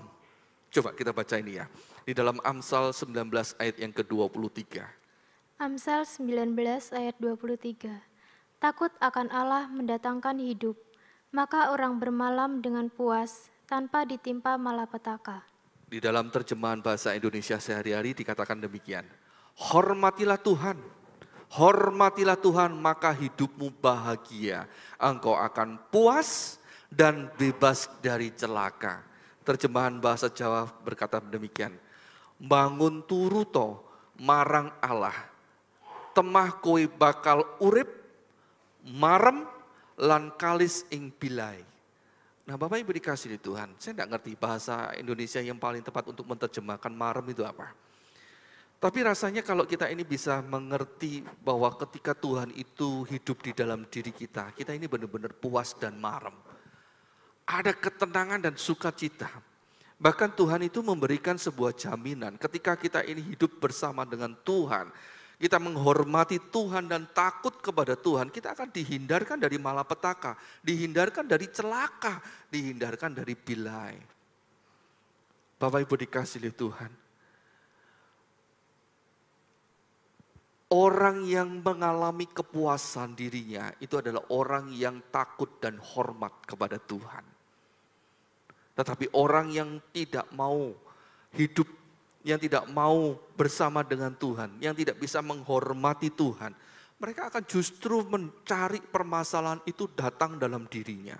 Coba kita baca ini ya, di dalam Amsal 19 ayat yang ke-23. Amsal 19 ayat 23. Takut akan Allah mendatangkan hidup, maka orang bermalam dengan puas tanpa ditimpa malapetaka. Di dalam terjemahan bahasa Indonesia sehari-hari dikatakan demikian. Hormatilah Tuhan maka hidupmu bahagia. Engkau akan puas dan bebas dari celaka. Terjemahan bahasa Jawa berkata demikian. Bangun turu to marang Allah. Temah kowe bakal urip marem lan kalis ing bilai. Nah Bapak Ibu dikasihi Tuhan, saya tidak ngerti bahasa Indonesia yang paling tepat untuk menerjemahkan marem itu apa. Tapi rasanya kalau kita ini bisa mengerti bahwa ketika Tuhan itu hidup di dalam diri kita ini benar-benar puas dan marem. Ada ketenangan dan sukacita. Bahkan Tuhan itu memberikan sebuah jaminan ketika kita ini hidup bersama dengan Tuhan. Kita menghormati Tuhan dan takut kepada Tuhan, kita akan dihindarkan dari malapetaka, dihindarkan dari celaka, dihindarkan dari bilai. Bapak Ibu dikasihi Tuhan. Orang yang mengalami kepuasan dirinya itu adalah orang yang takut dan hormat kepada Tuhan. Tetapi orang yang tidak mau hidup, yang tidak mau bersama dengan Tuhan, yang tidak bisa menghormati Tuhan, mereka akan justru mencari permasalahan itu datang dalam dirinya.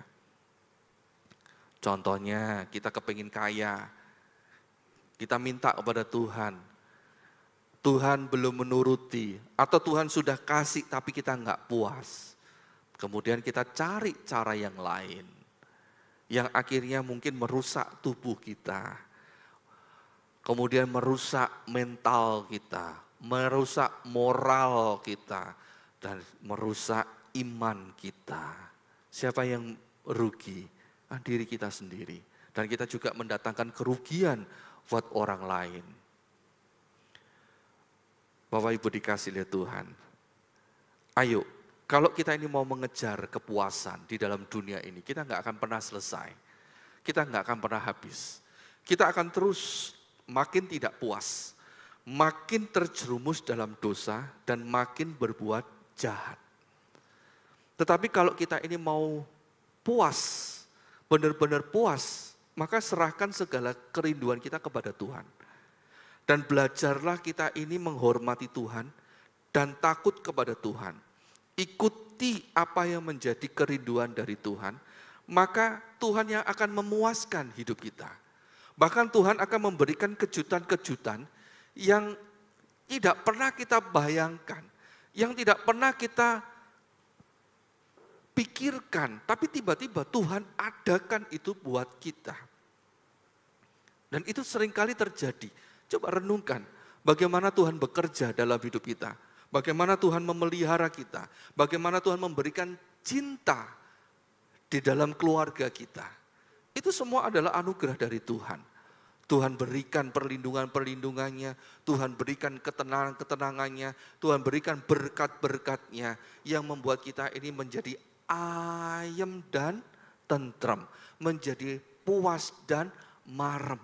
Contohnya kita kepingin kaya, kita minta kepada Tuhan, Tuhan belum menuruti, atau Tuhan sudah kasih tapi kita nggak puas. Kemudian kita cari cara yang lain, yang akhirnya mungkin merusak tubuh kita. Kemudian merusak mental kita, merusak moral kita, dan merusak iman kita. Siapa yang rugi? Diri kita sendiri. Dan kita juga mendatangkan kerugian buat orang lain. Bapak Ibu dikasihi Tuhan. Ayo, kalau kita ini mau mengejar kepuasan di dalam dunia ini, kita nggak akan pernah selesai. Kita nggak akan pernah habis. Kita akan terus makin tidak puas, makin terjerumus dalam dosa, dan makin berbuat jahat. Tetapi kalau kita ini mau puas, benar-benar puas, maka serahkan segala kerinduan kita kepada Tuhan. Dan belajarlah kita ini menghormati Tuhan dan takut kepada Tuhan. Ikuti apa yang menjadi kerinduan dari Tuhan, maka Tuhan yang akan memuaskan hidup kita. Bahkan Tuhan akan memberikan kejutan-kejutan yang tidak pernah kita bayangkan, yang tidak pernah kita pikirkan, tapi tiba-tiba Tuhan adakan itu buat kita. Dan itu seringkali terjadi. Coba renungkan bagaimana Tuhan bekerja dalam hidup kita. Bagaimana Tuhan memelihara kita. Bagaimana Tuhan memberikan cinta di dalam keluarga kita. Itu semua adalah anugerah dari Tuhan. Tuhan berikan perlindungan-perlindungannya, Tuhan berikan ketenangan-ketenangannya, Tuhan berikan berkat-berkatnya yang membuat kita ini menjadi ayem dan tentram, menjadi puas dan marem.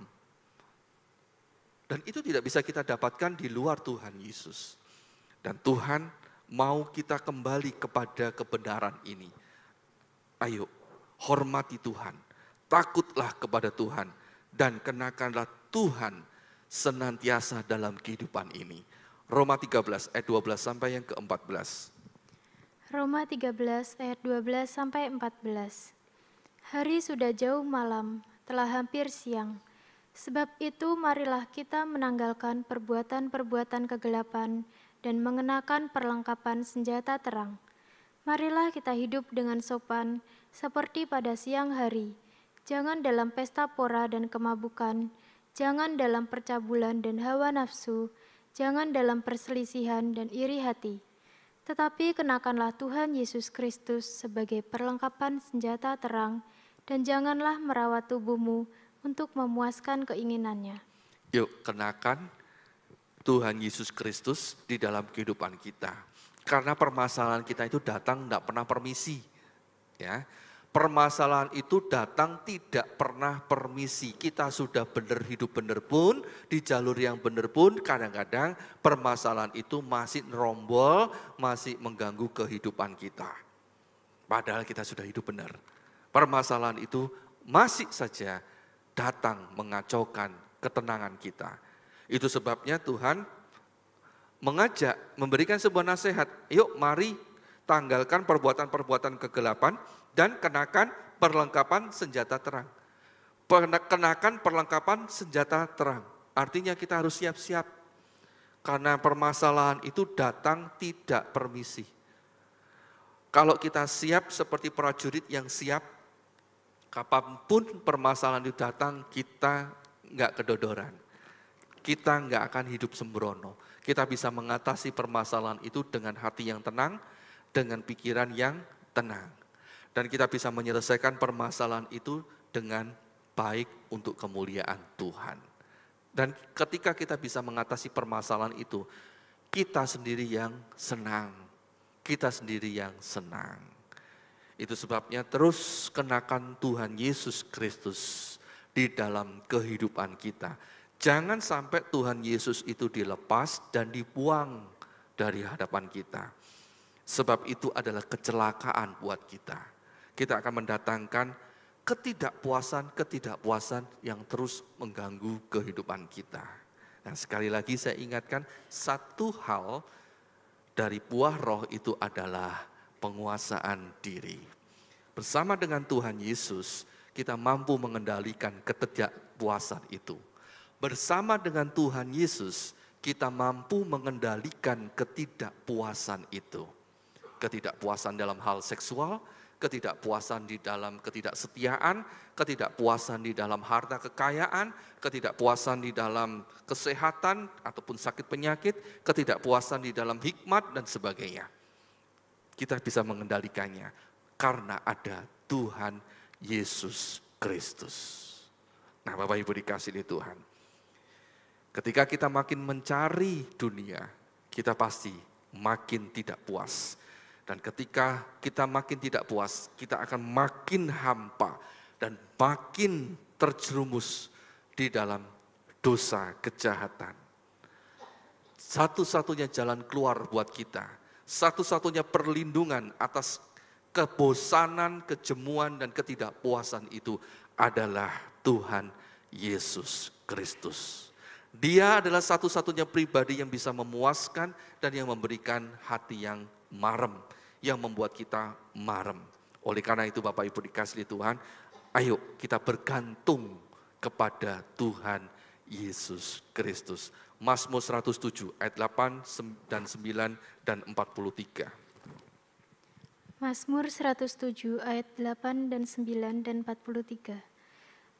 Dan itu tidak bisa kita dapatkan di luar Tuhan Yesus. Dan Tuhan mau kita kembali kepada kebenaran ini. Ayo, hormati Tuhan, takutlah kepada Tuhan, dan kenakanlah Tuhan senantiasa dalam kehidupan ini. Roma 13 ayat 12 sampai yang ke-14. Roma 13 ayat 12 sampai 14. Hari sudah jauh malam, telah hampir siang. Sebab itu marilah kita menanggalkan perbuatan-perbuatan kegelapan dan mengenakan perlengkapan senjata terang. Marilah kita hidup dengan sopan seperti pada siang hari. Jangan dalam pesta pora dan kemabukan, jangan dalam percabulan dan hawa nafsu, jangan dalam perselisihan dan iri hati. Tetapi kenakanlah Tuhan Yesus Kristus sebagai perlengkapan senjata terang, dan janganlah merawat tubuhmu untuk memuaskan keinginannya. Yuk, kenakan Tuhan Yesus Kristus di dalam kehidupan kita. Karena permasalahan kita itu datang tidak pernah permisi. Ya. Permasalahan itu datang tidak pernah permisi. Kita sudah benar hidup benar pun, di jalur yang benar pun, kadang-kadang permasalahan itu masih nerombol, masih mengganggu kehidupan kita. Padahal kita sudah hidup benar. Permasalahan itu masih saja datang mengacaukan ketenangan kita. Itu sebabnya Tuhan mengajak, memberikan sebuah nasihat. Yuk mari tanggalkan perbuatan-perbuatan kegelapan, dan kenakan perlengkapan senjata terang. Kenakan perlengkapan senjata terang. Artinya kita harus siap-siap. Karena permasalahan itu datang tidak permisi. Kalau kita siap seperti prajurit yang siap, kapanpun permasalahan itu datang, kita nggak kedodoran. Kita nggak akan hidup sembrono. Kita bisa mengatasi permasalahan itu dengan hati yang tenang, dengan pikiran yang tenang. Dan kita bisa menyelesaikan permasalahan itu dengan baik untuk kemuliaan Tuhan. Dan ketika kita bisa mengatasi permasalahan itu, kita sendiri yang senang. Kita sendiri yang senang. Itu sebabnya terus kenakan Tuhan Yesus Kristus di dalam kehidupan kita. Jangan sampai Tuhan Yesus itu dilepas dan dibuang dari hadapan kita. Sebab itu adalah kecelakaan buat kita. Kita akan mendatangkan ketidakpuasan yang terus mengganggu kehidupan kita. Dan sekali lagi saya ingatkan, satu hal dari buah roh itu adalah penguasaan diri. Bersama dengan Tuhan Yesus, kita mampu mengendalikan ketidakpuasan itu. Bersama dengan Tuhan Yesus, kita mampu mengendalikan ketidakpuasan itu. Ketidakpuasan dalam hal seksual, ketidakpuasan di dalam ketidaksetiaan, ketidakpuasan di dalam harta kekayaan, ketidakpuasan di dalam kesehatan ataupun sakit penyakit, ketidakpuasan di dalam hikmat dan sebagainya. Kita bisa mengendalikannya karena ada Tuhan Yesus Kristus. Nah, Bapak Ibu dikasihi Tuhan. Ketika kita makin mencari dunia, kita pasti makin tidak puas. Dan ketika kita makin tidak puas, kita akan makin hampa dan makin terjerumus di dalam dosa kejahatan. Satu-satunya jalan keluar buat kita, satu-satunya perlindungan atas kebosanan, kejemuan, dan ketidakpuasan itu adalah Tuhan Yesus Kristus. Dia adalah satu-satunya pribadi yang bisa memuaskan dan yang memberikan hati yang marem, yang membuat kita marem. Oleh karena itu Bapak Ibu dikasihi Tuhan, ayo kita bergantung kepada Tuhan Yesus Kristus. Mazmur 107 ayat 8 dan 9 dan 43. Mazmur 107 ayat 8 dan 9 dan 43.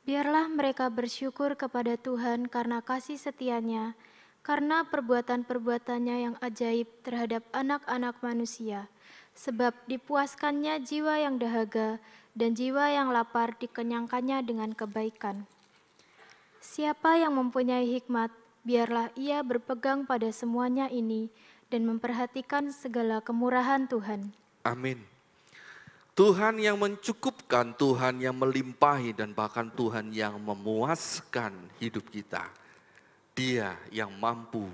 Biarlah mereka bersyukur kepada Tuhan karena kasih setianya, karena perbuatan-perbuatannya yang ajaib terhadap anak-anak manusia. Sebab dipuaskannya jiwa yang dahaga dan jiwa yang lapar dikenyangkannya dengan kebaikan. Siapa yang mempunyai hikmat, biarlah ia berpegang pada semuanya ini dan memperhatikan segala kemurahan Tuhan. Amin. Tuhan yang mencukupkan, Tuhan yang melimpahi, dan bahkan Tuhan yang memuaskan hidup kita. Dia yang mampu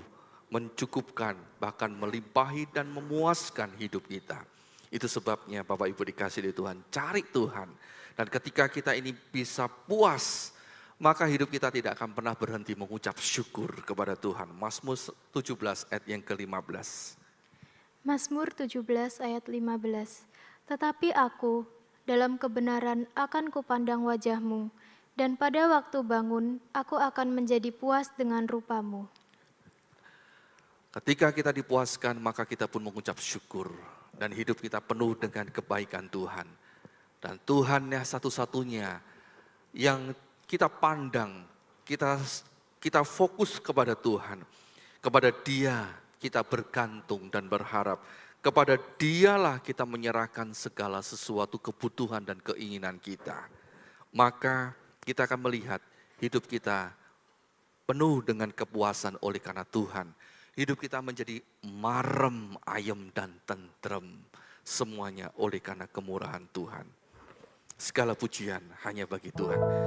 mencukupkan, bahkan melimpahi dan memuaskan hidup kita. Itu sebabnya Bapak Ibu dikasihi Tuhan, cari Tuhan. Dan ketika kita ini bisa puas, maka hidup kita tidak akan pernah berhenti mengucap syukur kepada Tuhan. Mazmur 17 ayat yang ke-15. Mazmur 17 ayat 15. Tetapi aku, dalam kebenaran akan kupandang wajah-Mu, dan pada waktu bangun, aku akan menjadi puas dengan rupa-Mu. Ketika kita dipuaskan, maka kita pun mengucap syukur. Dan hidup kita penuh dengan kebaikan Tuhan. Dan Tuhan yang satu-satunya yang kita pandang, kita fokus kepada Tuhan. Kepada Dia kita bergantung dan berharap. Kepada Dialah kita menyerahkan segala sesuatu kebutuhan dan keinginan kita. Maka kita akan melihat hidup kita penuh dengan kepuasan oleh karena Tuhan. Hidup kita menjadi marem, ayem, dan tentrem. Semuanya oleh karena kemurahan Tuhan. Segala pujian hanya bagi Tuhan.